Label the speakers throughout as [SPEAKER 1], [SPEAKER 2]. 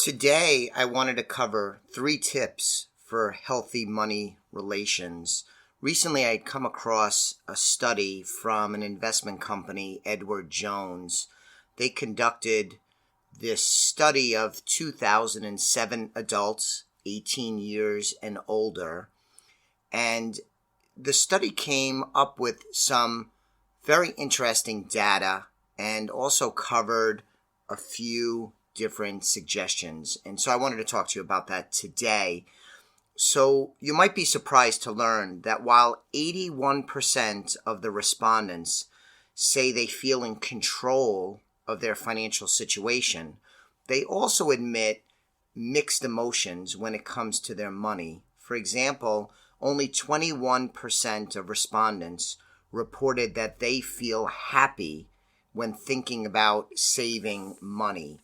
[SPEAKER 1] Today, I wanted to cover 3 tips for healthy money relations. Recently, I had come across a study from an investment company, Edward Jones. They conducted this study of 2007 adults, 18 years and older, and the study came up with some very interesting data and also covered a few different suggestions. And so I wanted to talk to you about that today. So you might be surprised to learn that while 81% of the respondents say they feel in control of their financial situation, they also admit mixed emotions when it comes to their money. For example, only 21% of respondents reported that they feel happy when thinking about saving money.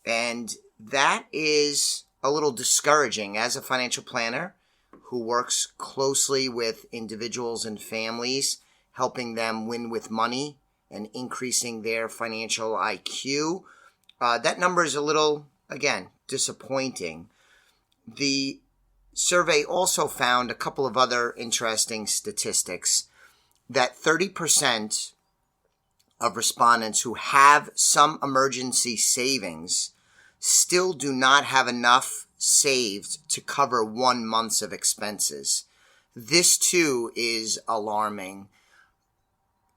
[SPEAKER 1] And that is a little discouraging as a financial planner who works closely with individuals and families, helping them win with money and increasing their financial IQ. That number is a little, again, disappointing. The survey also found a couple of other interesting statistics that 30% of respondents who have some emergency savings still do not have enough saved to cover 1 month of expenses. This too is alarming.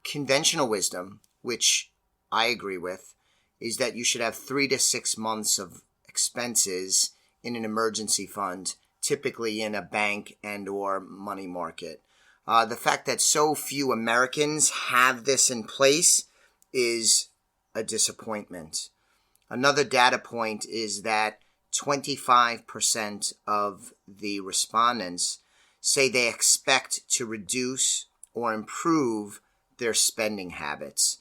[SPEAKER 1] Conventional wisdom, which I agree with, is that you should have 3 to 6 months of expenses in an emergency fund, typically in a bank and or money market. The fact that so few Americans have this in place is a disappointment. Another data point is that 25% of the respondents say they expect to reduce or improve their spending habits.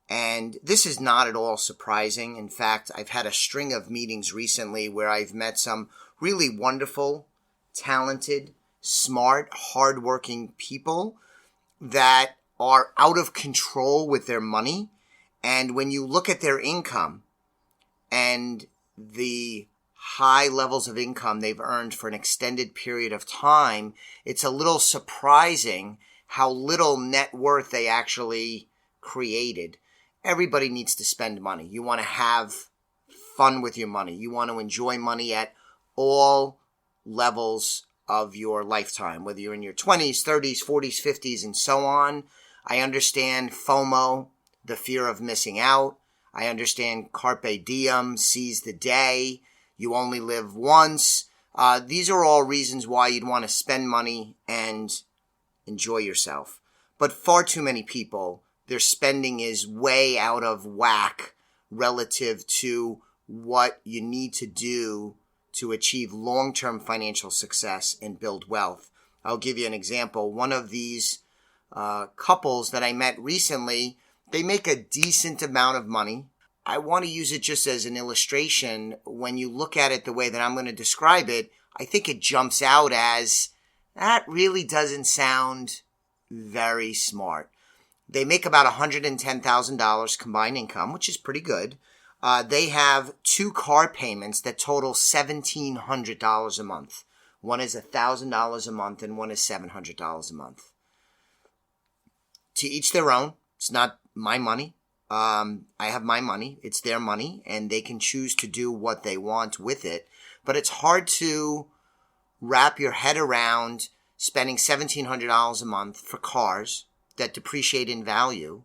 [SPEAKER 1] And this is not at all surprising. In fact, I've had a string of meetings recently where I've met some really wonderful, talented, smart, hardworking people that are out of control with their money. And when you look at their income and the high levels of income they've earned for an extended period of time, it's a little surprising how little net worth they actually created. Everybody needs to spend money. You want to have fun with your money. You want to enjoy money at all levels of your lifetime, whether you're in your 20s, 30s, 40s, 50s, and so on. I understand FOMO, the fear of missing out. I understand carpe diem, seize the day. You only live once. These are all reasons why you'd want to spend money and enjoy yourself. But far too many people, their spending is way out of whack relative to what you need to do to achieve long-term financial success and build wealth. I'll give you an example. One of these couples that I met recently, they make a decent amount of money. I want to use it just as an illustration. When you look at it the way that I'm going to describe it, I think it jumps out as, that really doesn't sound very smart. They make about $110,000 combined income, which is pretty good. They have 2 car payments that total $1,700 a month. One is $1,000 a month and one is $700 a month. To each their own. It's not my money. I have my money. It's their money, and they can choose to do what they want with it. But it's hard to wrap your head around spending $1,700 a month for cars that depreciate in value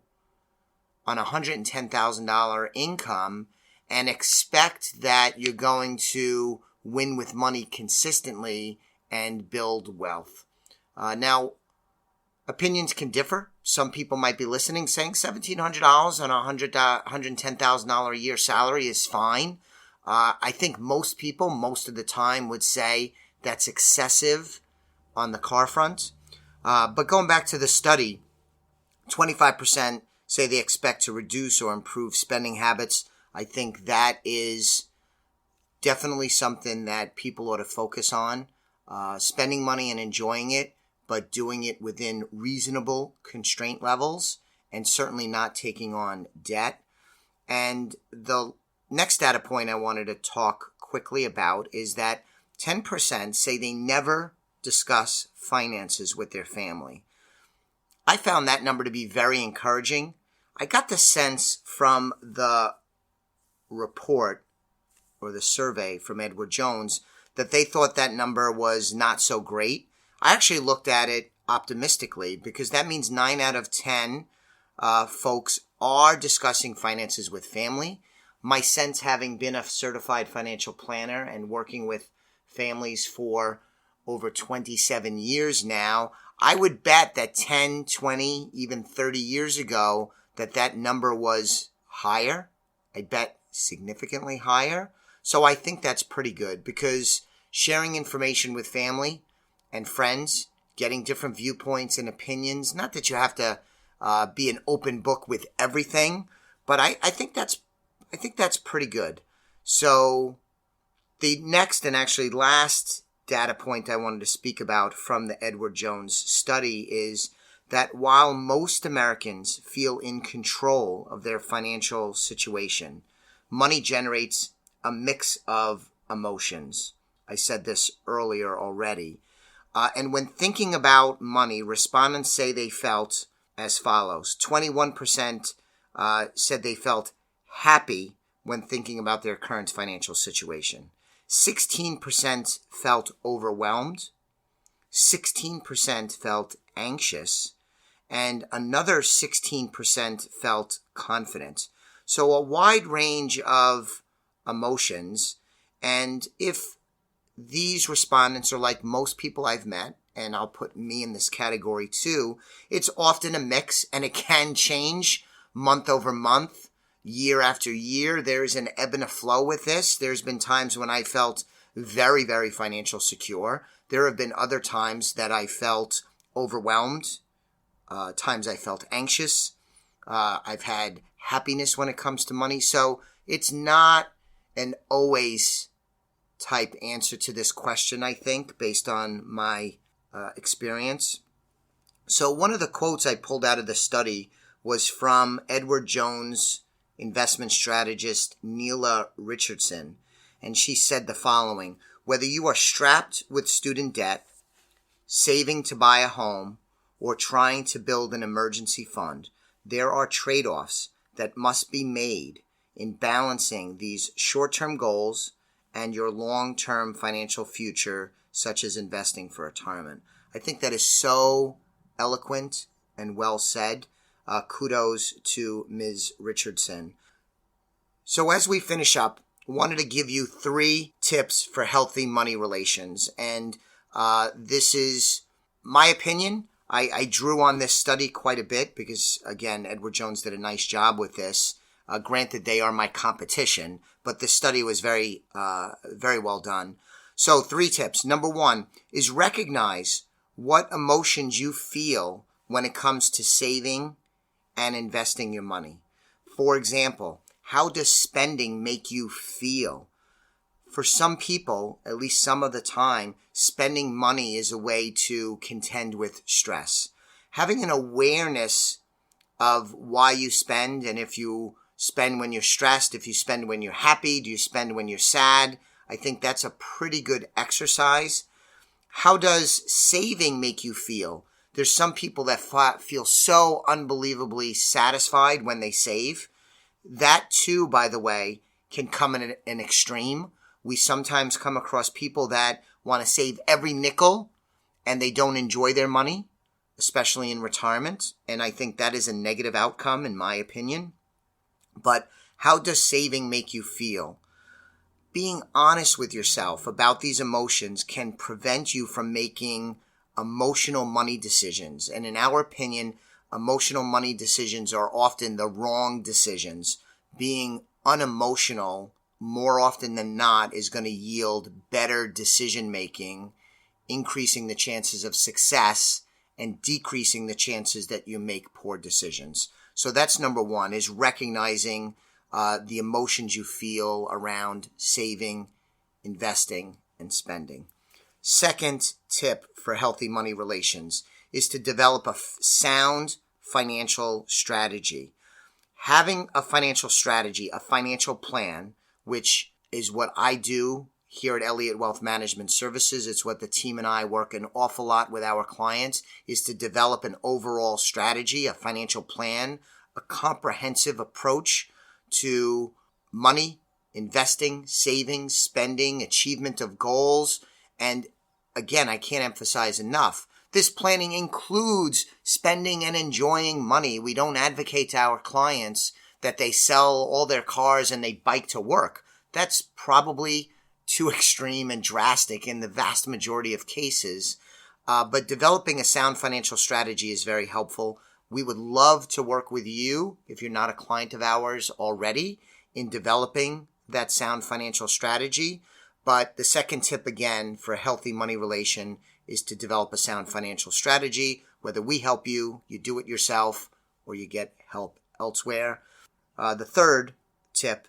[SPEAKER 1] on $110,000 income and expect that you're going to win with money consistently and build wealth. Now, opinions can differ. Some people might be listening saying $1,700 on a $110,000 a year salary is fine. I think most people, most of the time, would say that's excessive on the car front. But going back to the study, 25% say they expect to reduce or improve spending habits. I think that is definitely something that people ought to focus on. Spending money and enjoying it, but doing it within reasonable constraint levels and certainly not taking on debt. And the next data point I wanted to talk quickly about is that 10% say they never discuss finances with their family. I found that number to be very encouraging. I got the sense from the report or the survey from Edward Jones that they thought that number was not so great. I actually looked at it optimistically because that means 9 out of 10 folks are discussing finances with family. My sense, having been a certified financial planner and working with families for over 27 years now, I would bet that 10, 20, even 30 years ago that number was higher. I bet significantly higher. So I think that's pretty good because sharing information with family and friends, getting different viewpoints and opinions, not that you have to be an open book with everything, but I think that's pretty good. So the next and actually last data point I wanted to speak about from the Edward Jones study is that while most Americans feel in control of their financial situation, money generates a mix of emotions. I said this earlier already. And when thinking about money, respondents say they felt as follows. 21% said they felt happy when thinking about their current financial situation. 16% felt overwhelmed. 16% felt anxious. And another 16% felt confident. So a wide range of emotions. And if these respondents are like most people I've met, and I'll put me in this category too, it's often a mix and it can change month over month, year after year. There's an ebb and a flow with this. There's been times when I felt very, very financial secure. There have been other times that I felt overwhelmed, times I felt anxious. I've had happiness when it comes to money. So it's not an always type answer to this question, I think, based on my experience. So one of the quotes I pulled out of the study was from Edward Jones' investment strategist Neela Richardson, and she said the following: whether you are strapped with student debt, saving to buy a home, or trying to build an emergency fund, there are trade-offs that must be made in balancing these short-term goals and your long-term financial future, such as investing for retirement. I think that is so eloquent and well said. Kudos to Ms. Richardson. So as we finish up, I wanted to give you 3 tips for healthy money relations. And this is my opinion. I drew on this study quite a bit because, again, Edward Jones did a nice job with this. Granted, they are my competition, but this study was very, very well done. So 3 tips. Number 1 is recognize what emotions you feel when it comes to saving and investing your money. For example, how does spending make you feel? For some people, at least some of the time, spending money is a way to contend with stress. Having an awareness of why you spend, and if you spend when you're stressed, if you spend when you're happy, do you spend when you're sad? I think that's a pretty good exercise. How does saving make you feel? There's some people that feel so unbelievably satisfied when they save. That too, by the way, can come in an extreme. We sometimes come across people that want to save every nickel and they don't enjoy their money, especially in retirement. And I think that is a negative outcome in my opinion. But how does saving make you feel? Being honest with yourself about these emotions can prevent you from making emotional money decisions. And in our opinion, emotional money decisions are often the wrong decisions. Being unemotional more often than not is going to yield better decision making, increasing the chances of success and decreasing the chances that you make poor decisions. So that's number 1, is recognizing the emotions you feel around saving, investing, and spending. Second tip for healthy money relations is to develop a sound financial strategy. Having a financial strategy, a financial plan, which is what I do here at Elliott Wealth Management Services. It's what the team and I work an awful lot with our clients, is to develop an overall strategy, a financial plan, a comprehensive approach to money, investing, saving, spending, achievement of goals. And again, I can't emphasize enough, this planning includes spending and enjoying money. We don't advocate to our clients that they sell all their cars and they bike to work. That's probably too extreme and drastic in the vast majority of cases. But developing a sound financial strategy is very helpful. We would love to work with you, if you're not a client of ours already, in developing that sound financial strategy. But the second tip, again, for a healthy money relation is to develop a sound financial strategy. Whether we help you, you do it yourself, or you get help elsewhere. The third tip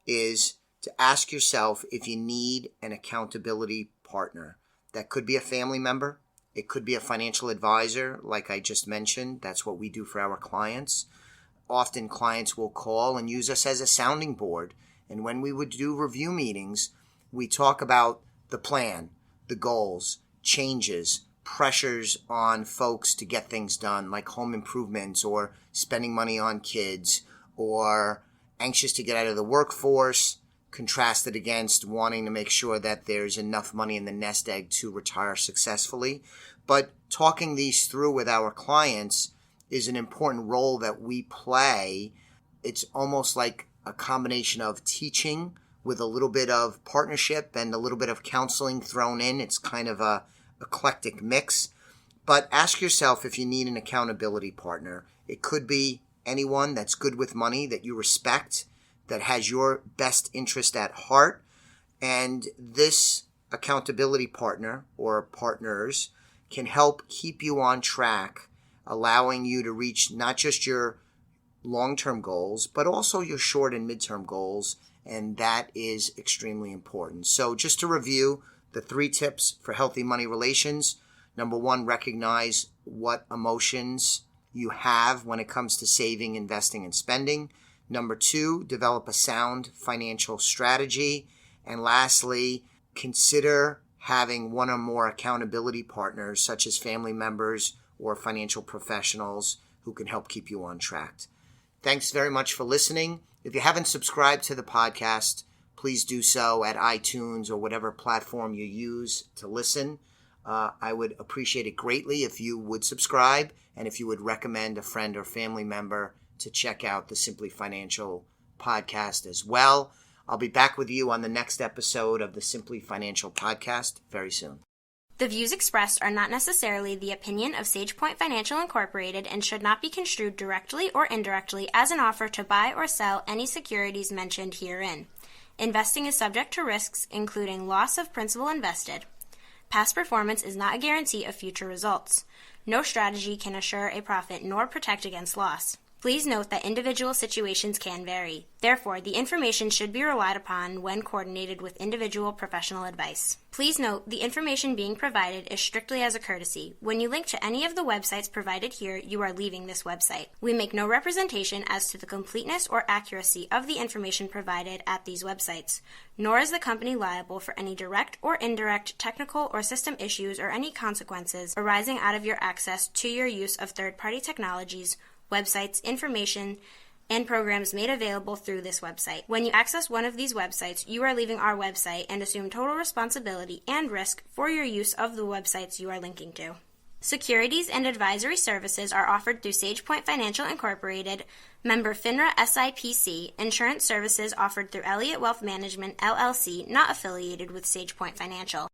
[SPEAKER 1] is to ask yourself if you need an accountability partner. That could be a family member. It could be a financial advisor, like I just mentioned. That's what we do for our clients. Often clients will call and use us as a sounding board. And when we would do review meetings, we talk about the plan, the goals, changes, pressures on folks to get things done, like home improvements or spending money on kids, or anxious to get out of the workforce, contrasted against wanting to make sure that there's enough money in the nest egg to retire successfully. But talking these through with our clients is an important role that we play. It's almost like a combination of teaching with a little bit of partnership and a little bit of counseling thrown in. It's kind of a eclectic mix. But ask yourself if you need an accountability partner. It could be anyone that's good with money, that you respect, that has your best interest at heart. And this accountability partner or partners can help keep you on track, allowing you to reach not just your long-term goals, but also your short and midterm goals. And that is extremely important. So just to review the 3 tips for healthy money relations. Number 1, recognize what emotions you have when it comes to saving, investing, and spending. Number 2, develop a sound financial strategy. And lastly, consider having one or more accountability partners, such as family members or financial professionals, who can help keep you on track. Thanks very much for listening. If you haven't subscribed to the podcast, please do so at iTunes or whatever platform you use to listen. I would appreciate it greatly if you would subscribe and if you would recommend a friend or family member to check out the Simply Financial podcast as well. I'll be back with you on the next episode of the Simply Financial podcast very soon.
[SPEAKER 2] The views expressed are not necessarily the opinion of SagePoint Financial Incorporated and should not be construed directly or indirectly as an offer to buy or sell any securities mentioned herein. Investing is subject to risks, including loss of principal invested. Past performance is not a guarantee of future results. No strategy can assure a profit nor protect against loss. Please note that individual situations can vary. Therefore, the information should be relied upon when coordinated with individual professional advice. Please note, the information being provided is strictly as a courtesy. When you link to any of the websites provided here, you are leaving this website. We make no representation as to the completeness or accuracy of the information provided at these websites, nor is the company liable for any direct or indirect technical or system issues or any consequences arising out of your access to your use of third-party technologies, websites, information, and programs made available through this website. When you access one of these websites, you are leaving our website and assume total responsibility and risk for your use of the websites you are linking to. Securities and advisory services are offered through SagePoint Financial Incorporated, member FINRA SIPC. Insurance services offered through Elliott Wealth Management, LLC, not affiliated with SagePoint Financial.